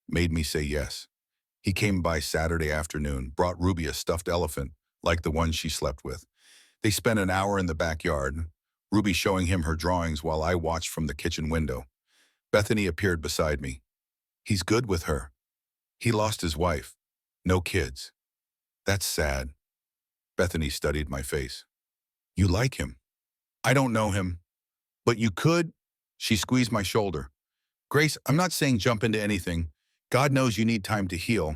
S1: made me say yes. He came by Saturday afternoon, brought Ruby a stuffed elephant, like the one she slept with. They spent an hour in the backyard, Ruby showing him her drawings while I watched from the kitchen window. Bethany appeared beside me. He's good with her. He lost his wife. No kids. That's sad. Bethany studied my face. You like him? I don't know him. But you could? She squeezed my shoulder. Grace, I'm not saying jump into anything. God knows you need time to heal.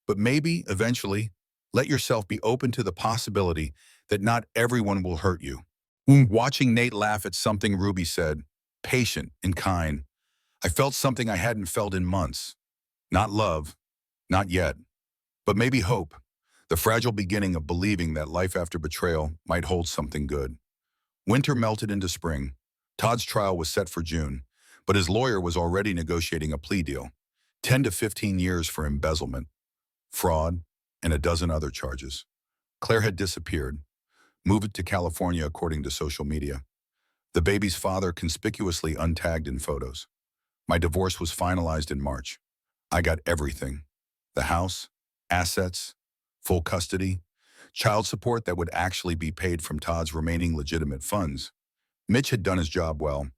S1: But maybe, eventually, let yourself be open to the possibility that not everyone will hurt you. Watching Nate laugh at something Ruby said, patient and kind, I felt something I hadn't felt in months. Not love, not yet, but maybe hope, the fragile beginning of believing that life after betrayal might hold something good. Winter melted into spring. Todd's trial was set for June, but his lawyer was already negotiating a plea deal, 10 to 15 years for embezzlement, fraud, and a dozen other charges. Claire had disappeared, moved to California according to social media. The baby's father conspicuously untagged in photos. My divorce was finalized in March. I got everything. The house, assets, full custody, child support that would actually be paid from Todd's remaining legitimate funds. Mitch had done his job well,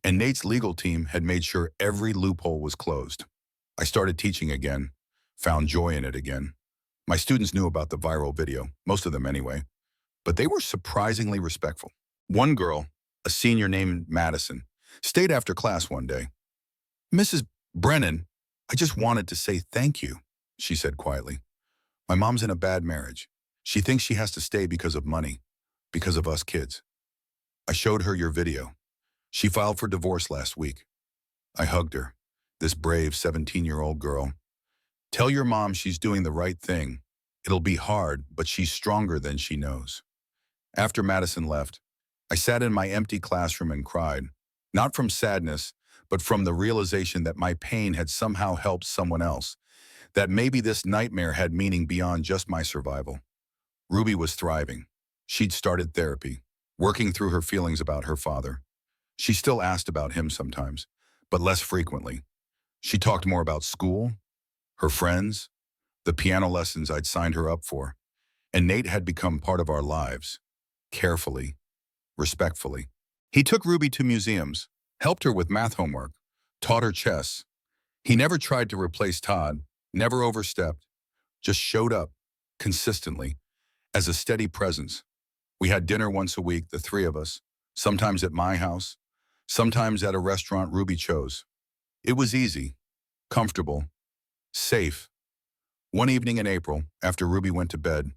S1: and Nate's legal team had made sure every loophole was closed. I started teaching again, found joy in it again. My students knew about the viral video, most of them anyway, but they were surprisingly respectful. One girl, a senior named Madison, stayed after class one day. Mrs. Brennan, I just wanted to say thank you, she said quietly. My mom's in a bad marriage. She thinks she has to stay because of money, because of us kids. I showed her your video. She filed for divorce last week. I hugged her, this brave 17-year-old girl. Tell your mom she's doing the right thing. It'll be hard, but she's stronger than she knows. After Madison left, I sat in my empty classroom and cried, not from sadness, but from the realization that my pain had somehow helped someone else, that maybe this nightmare had meaning beyond just my survival. Ruby was thriving. She'd started therapy, working through her feelings about her father. She still asked about him sometimes, but less frequently. She talked more about school, her friends, the piano lessons I'd signed her up for, and Nate had become part of our lives, carefully, respectfully. He took Ruby to museums, helped her with math homework, taught her chess. He never tried to replace Todd, never overstepped, just showed up, consistently, as a steady presence. We had dinner once a week, the three of us, sometimes at my house, sometimes at a restaurant Ruby chose. It was easy, comfortable, safe. One evening in April, after Ruby went to bed,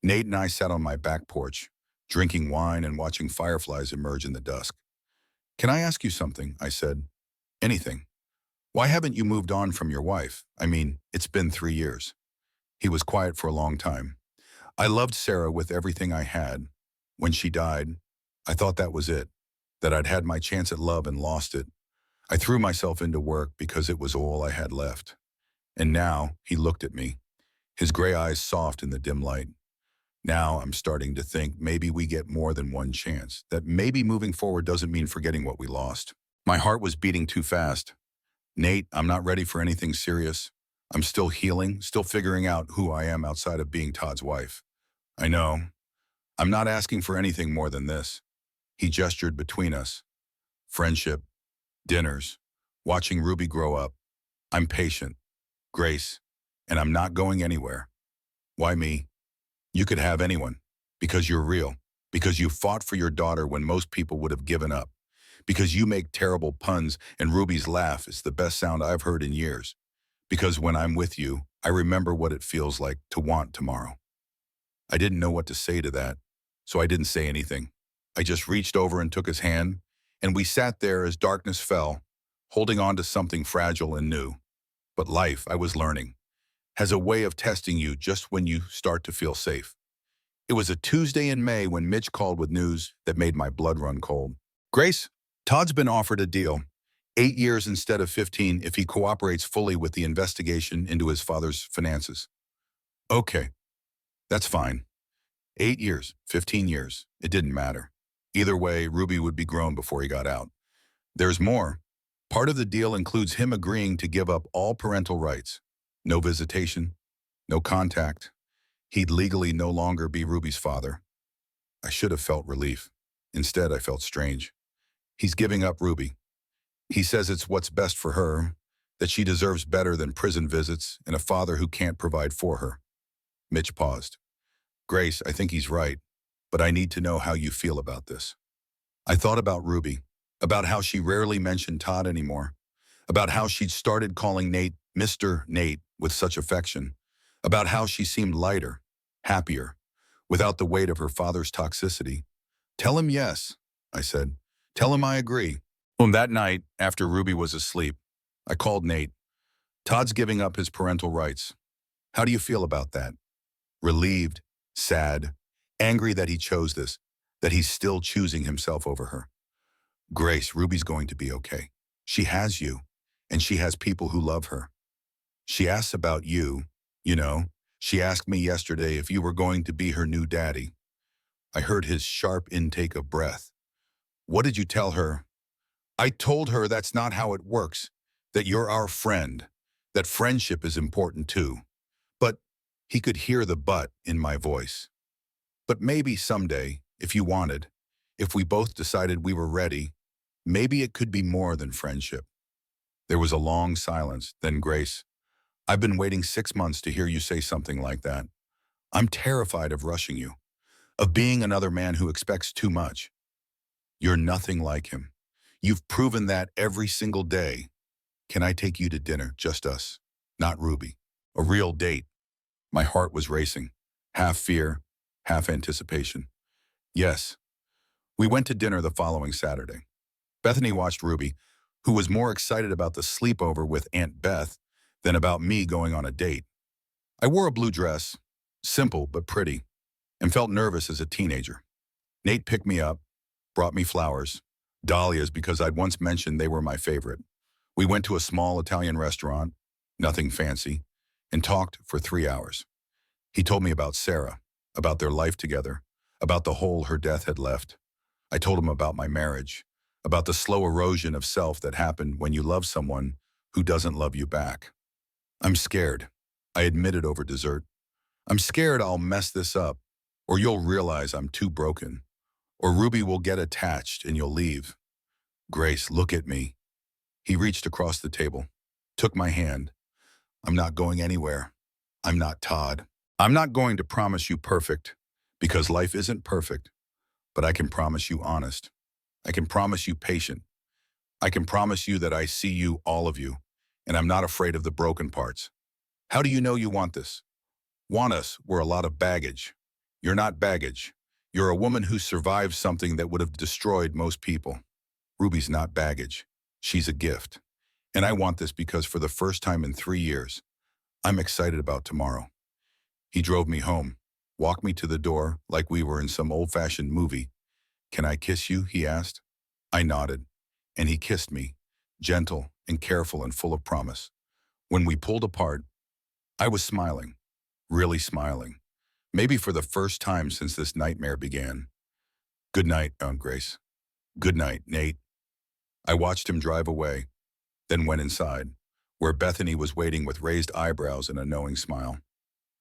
S1: Nate and I sat on my back porch, drinking wine and watching fireflies emerge in the dusk. Can I ask you something? I said. Anything. Why haven't you moved on from your wife? I mean, it's been 3 years. He was quiet for a long time. I loved Sarah with everything I had. When she died, I thought that was it. that I'd had my chance at love and lost it. I threw myself into work because it was all I had left. And now he looked at me, his gray eyes soft in the dim light. Now I'm starting to think maybe we get more than one chance, that maybe moving forward doesn't mean forgetting what we lost. My heart was beating too fast. Nate, I'm not ready for anything serious. I'm still healing, still figuring out who I am outside of being Todd's wife. I know. I'm not asking for anything more than this. He gestured between us. Friendship, dinners, watching Ruby grow up. I'm patient, Grace, and I'm not going anywhere. Why me? You could have anyone, because you're real, because you fought for your daughter when most people would have given up, because you make terrible puns and Ruby's laugh is the best sound I've heard in years, because when I'm with you, I remember what it feels like to want tomorrow. I didn't know what to say to that, so I didn't say anything. I just reached over and took his hand, and we sat there as darkness fell, holding on to something fragile and new. But life, I was learning, has a way of testing you just when you start to feel safe. It was a Tuesday in May when Mitch called with news that made my blood run cold. Grace, Todd's been offered a deal. 8 years instead of 15 if he cooperates fully with the investigation into his father's finances. Okay, that's fine. 8 years, 15 years, it didn't matter. Either way, Ruby would be grown before he got out. There's more. Part of the deal includes him agreeing to give up all parental rights. No visitation, no contact. He'd legally no longer be Ruby's father. I should have felt relief. Instead, I felt strange. He's giving up Ruby. He says it's what's best for her, that she deserves better than prison visits and a father who can't provide for her. Mitch paused. Grace, I think he's right, but I need to know how you feel about this. I thought about Ruby, about how she rarely mentioned Todd anymore, about how she'd started calling Nate Mr. Nate with such affection, about how she seemed lighter, happier, without the weight of her father's toxicity. Tell him yes, I said. Tell him I agree. Well, that night, after Ruby was asleep, I called Nate. Todd's giving up his parental rights. How do you feel about that? Relieved, sad, angry that he chose this, that he's still choosing himself over her. Grace, Ruby's going to be okay. She has you, and she has people who love her. She asks about you, you know. She asked me yesterday if you were going to be her new daddy. I heard his sharp intake of breath. What did you tell her? I told her that's not how it works, that you're our friend, that friendship is important too. But he could hear the but in my voice. But maybe someday, if you wanted, if we both decided we were ready, maybe it could be more than friendship. There was a long silence, then Grace, I've been waiting 6 months to hear you say something like that. I'm terrified of rushing you, of being another man who expects too much. You're nothing like him. You've proven that every single day. Can I take you to dinner, just us, not Ruby? A real date. My heart was racing, half fear, half anticipation. Yes. We went to dinner the following Saturday. Bethany watched Ruby, who was more excited about the sleepover with Aunt Beth than about me going on a date. I wore a blue dress, simple but pretty, and felt nervous as a teenager. Nate picked me up, brought me flowers, dahlias because I'd once mentioned they were my favorite. We went to a small Italian restaurant, nothing fancy, and talked for 3 hours. He told me about Sarah, about their life together, about the hole her death had left. I told him about my marriage, about the slow erosion of self that happened when you love someone who doesn't love you back. I'm scared, I admitted over dessert. I'm scared I'll mess this up, or you'll realize I'm too broken, or Ruby will get attached and you'll leave. Grace, look at me. He reached across the table, took my hand. I'm not going anywhere. I'm not Todd. I'm not going to promise you perfect, because life isn't perfect, but I can promise you honest. I can promise you patient. I can promise you that I see you, all of you, and I'm not afraid of the broken parts. How do you know you want this? Want us, we're a lot of baggage. You're not baggage. You're a woman who survived something that would have destroyed most people. Ruby's not baggage. She's a gift. And I want this because for the first time in 3 years, I'm excited about tomorrow. He drove me home, walked me to the door like we were in some old-fashioned movie. Can I kiss you? He asked. I nodded, and he kissed me, gentle and careful and full of promise. When we pulled apart, I was smiling, really smiling, maybe for the first time since this nightmare began. Good night, Aunt Grace. Good night, Nate. I watched him drive away, then went inside, where Bethany was waiting with raised eyebrows and a knowing smile.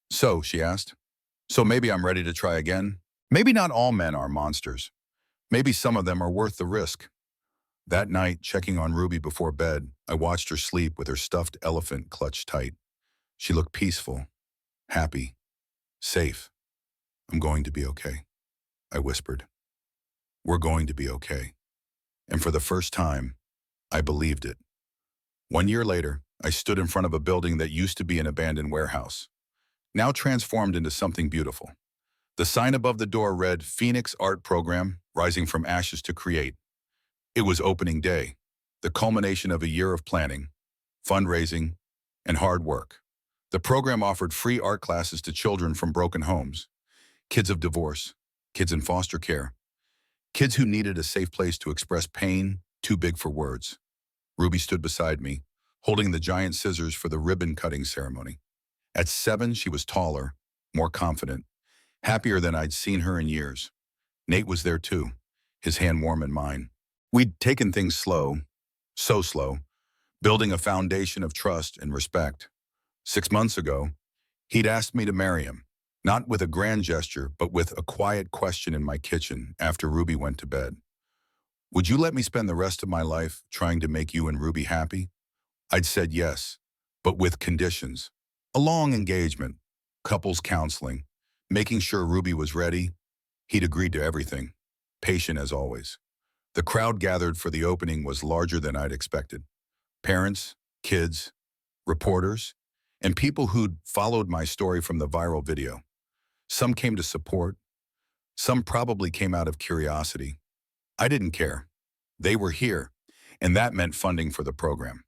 S1: So, she asked, so maybe I'm ready to try again? Maybe not all men are monsters. Maybe some of them are worth the risk. That night, checking on Ruby before bed, I watched her sleep with her stuffed elephant clutched tight. She looked peaceful, happy, safe. I'm going to be okay, I whispered. We're going to be okay. And for the first time, I believed it. 1 year later, I stood in front of a building that used to be an abandoned warehouse, now transformed into something beautiful. The sign above the door read, Phoenix Art Program, Rising from Ashes to Create. It was opening day, the culmination of a year of planning, fundraising, and hard work. The program offered free art classes to children from broken homes, kids of divorce, kids in foster care, kids who needed a safe place to express pain too big for words. Ruby stood beside me, holding the giant scissors for the ribbon-cutting ceremony. At 7, she was taller, more confident, happier than I'd seen her in years. Nate was there too, his hand warm in mine. We'd taken things slow, so slow, building a foundation of trust and respect. 6 months ago, he'd asked me to marry him, not with a grand gesture, but with a quiet question in my kitchen after Ruby went to bed. Would you let me spend the rest of my life trying to make you and Ruby happy? I'd said yes, but with conditions. A long engagement, couples counseling, making sure Ruby was ready. He'd agreed to everything, patient as always. The crowd gathered for the opening was larger than I'd expected. Parents, kids, reporters, and people who'd followed my story from the viral video. Some came to support. Some probably came out of curiosity. I didn't care. They were here, and that meant funding for the program.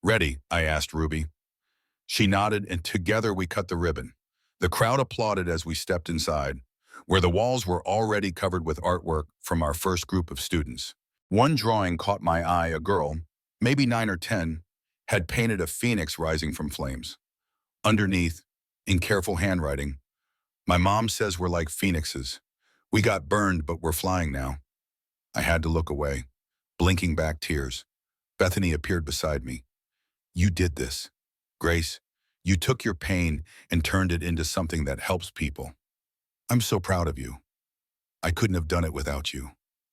S1: Ready? I asked Ruby. She nodded, and together we cut the ribbon. The crowd applauded as we stepped inside, where the walls were already covered with artwork from our first group of students. One drawing caught my eye. A girl, maybe 9 or 10, had painted a phoenix rising from flames. Underneath, in careful handwriting, my mom says we're like phoenixes. We got burned, but we're flying now. I had to look away, blinking back tears. Bethany appeared beside me. You did this, Grace. You took your pain and turned it into something that helps people. I'm so proud of you. I couldn't have done it without you,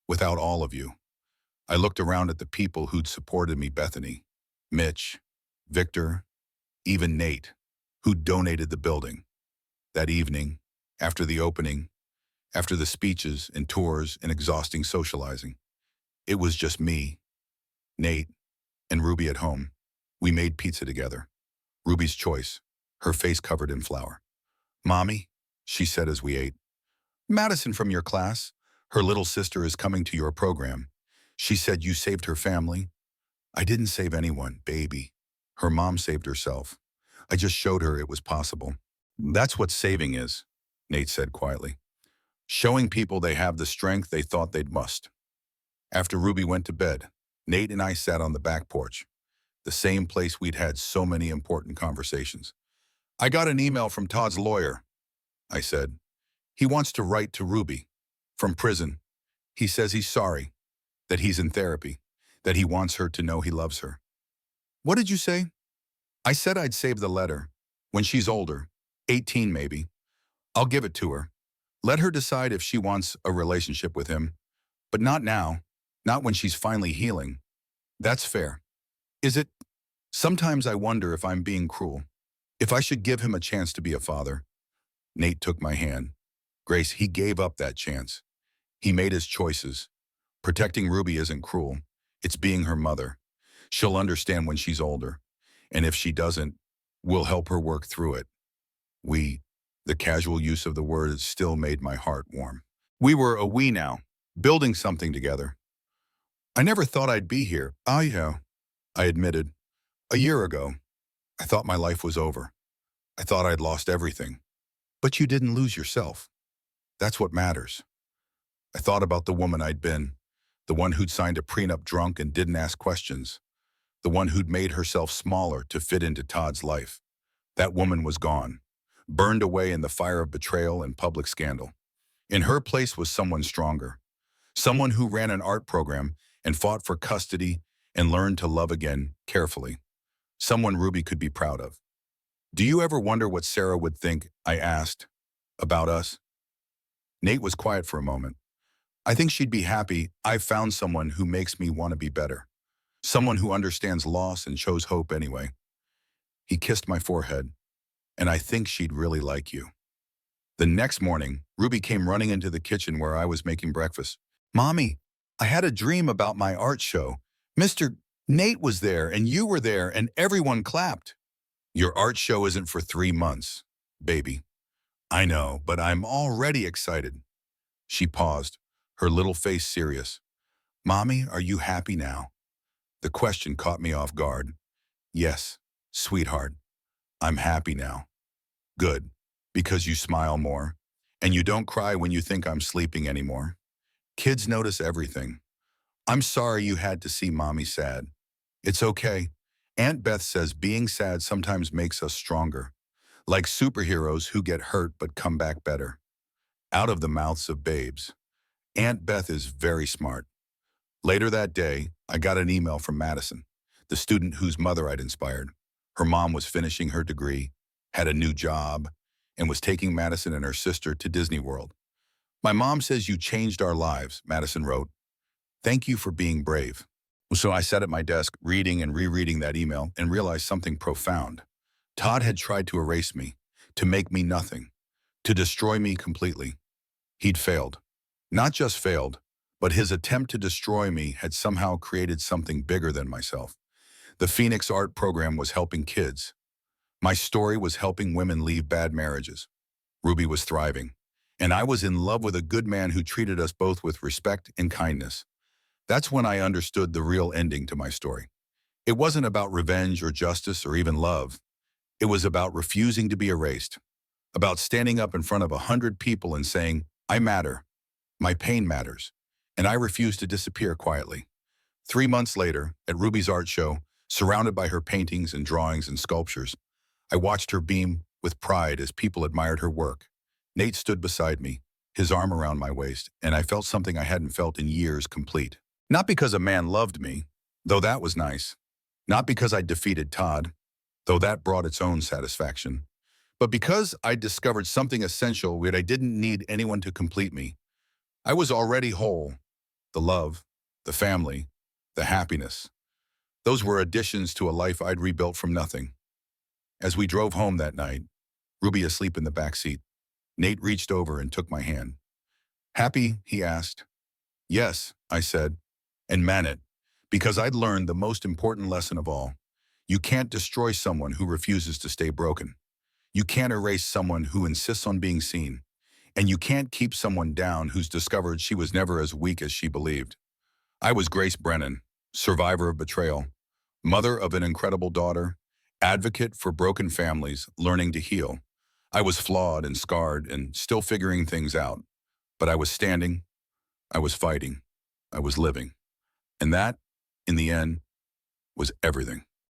S1: without all of you. I looked around at the people who'd supported me, Bethany, Mitch, Victor, even Nate, who'd donated the building. That evening, after the opening, after the speeches and tours and exhausting socializing, it was just me, Nate, and Ruby at home. We made pizza together. Ruby's choice, her face covered in flour. Mommy, she said as we ate, Madison from your class, her little sister is coming to your program. She said you saved her family. I didn't save anyone, baby. Her mom saved herself. I just showed her it was possible. That's what saving is, Nate said quietly. Showing people they have the strength they thought they'd must. After Ruby went to bed, Nate and I sat on the back porch, the same place we'd had so many important conversations. I got an email from Todd's lawyer, I said. He wants to write to Ruby. From prison. He says he's sorry, that he's in therapy, that he wants her to know he loves her. What did you say? I said I'd save the letter. When she's older, 18 maybe, I'll give it to her. Let her decide if she wants a relationship with him. But not now, not when she's finally healing. That's fair. Is it? Sometimes I wonder if I'm being cruel, if I should give him a chance to be a father. Nate took my hand. Grace, he gave up that chance. He made his choices. Protecting Ruby isn't cruel. It's being her mother. She'll understand when she's older. And if she doesn't, we'll help her work through it. The casual use of the word still made my heart warm. We were a we now, building something together. I never thought I'd be here. I admitted. A year ago, I thought my life was over. I thought I'd lost everything. But you didn't lose yourself. That's what matters. I thought about the woman I'd been, The one who'd signed a prenup drunk and didn't ask questions. The one who'd made herself smaller to fit into Todd's life. That woman was gone, burned away in the fire of betrayal and public scandal. In her place was someone stronger, someone who ran an art program and fought for custody and learned to love again carefully. Someone Ruby could be proud of. Do you ever wonder what Sarah would think, I asked, about us? Nate was quiet for a moment. I think she'd be happy I found someone who makes me want to be better. Someone who understands loss and shows hope anyway. He kissed my forehead, and I think she'd really like you. The next morning, Ruby came running into the kitchen where I was making breakfast. Mommy, I had a dream about my art show. Mr. Nate was there, and you were there, and everyone clapped. Your art show isn't for 3 months, baby. I know, but I'm already excited. She paused, her little face serious. Mommy, are you happy now? The question caught me off guard. Yes, sweetheart, I'm happy now. Good, because you smile more, and you don't cry when you think I'm sleeping anymore. Kids notice everything. I'm sorry you had to see Mommy sad. It's okay. Aunt Beth says being sad sometimes makes us stronger, like superheroes who get hurt but come back better. Out of the mouths of babes. Aunt Beth is very smart. Later that day, I got an email from Madison, the student whose mother I'd inspired. Her mom was finishing her degree, had a new job, and was taking Madison and her sister to Disney World. My mom says you changed our lives, Madison wrote. Thank you for being brave. So I sat at my desk, reading and rereading that email, and realized something profound. Todd had tried to erase me, to make me nothing, to destroy me completely. He'd failed. Not just failed, but his attempt to destroy me had somehow created something bigger than myself. The Phoenix Art Program was helping kids. My story was helping women leave bad marriages. Ruby was thriving, and I was in love with a good man who treated us both with respect and kindness. That's when I understood the real ending to my story. It wasn't about revenge or justice or even love. It was about refusing to be erased, about standing up in front of 100 people and saying, I matter, my pain matters, and I refuse to disappear quietly. 3 months later, at Ruby's art show, surrounded by her paintings and drawings and sculptures, I watched her beam with pride as people admired her work. Nate stood beside me, his arm around my waist, and I felt something I hadn't felt in years complete. Not because a man loved me, though that was nice. Not because I defeated Todd, though that brought its own satisfaction. But because I discovered something essential where I didn't need anyone to complete me. I was already whole. The love, the family, the happiness. Those were additions to a life I'd rebuilt from nothing. As we drove home that night, Ruby asleep in the back seat, Nate reached over and took my hand. Happy, he asked. Yes, I said, and meant it, because I'd learned the most important lesson of all. You can't destroy someone who refuses to stay broken. You can't erase someone who insists on being seen. And you can't keep someone down who's discovered she was never as weak as she believed. I was Grace Brennan, survivor of betrayal, mother of an incredible daughter, advocate for broken families learning to heal. I was flawed and scarred and still figuring things out. But I was standing, I was fighting, I was living. And that, in the end, was everything.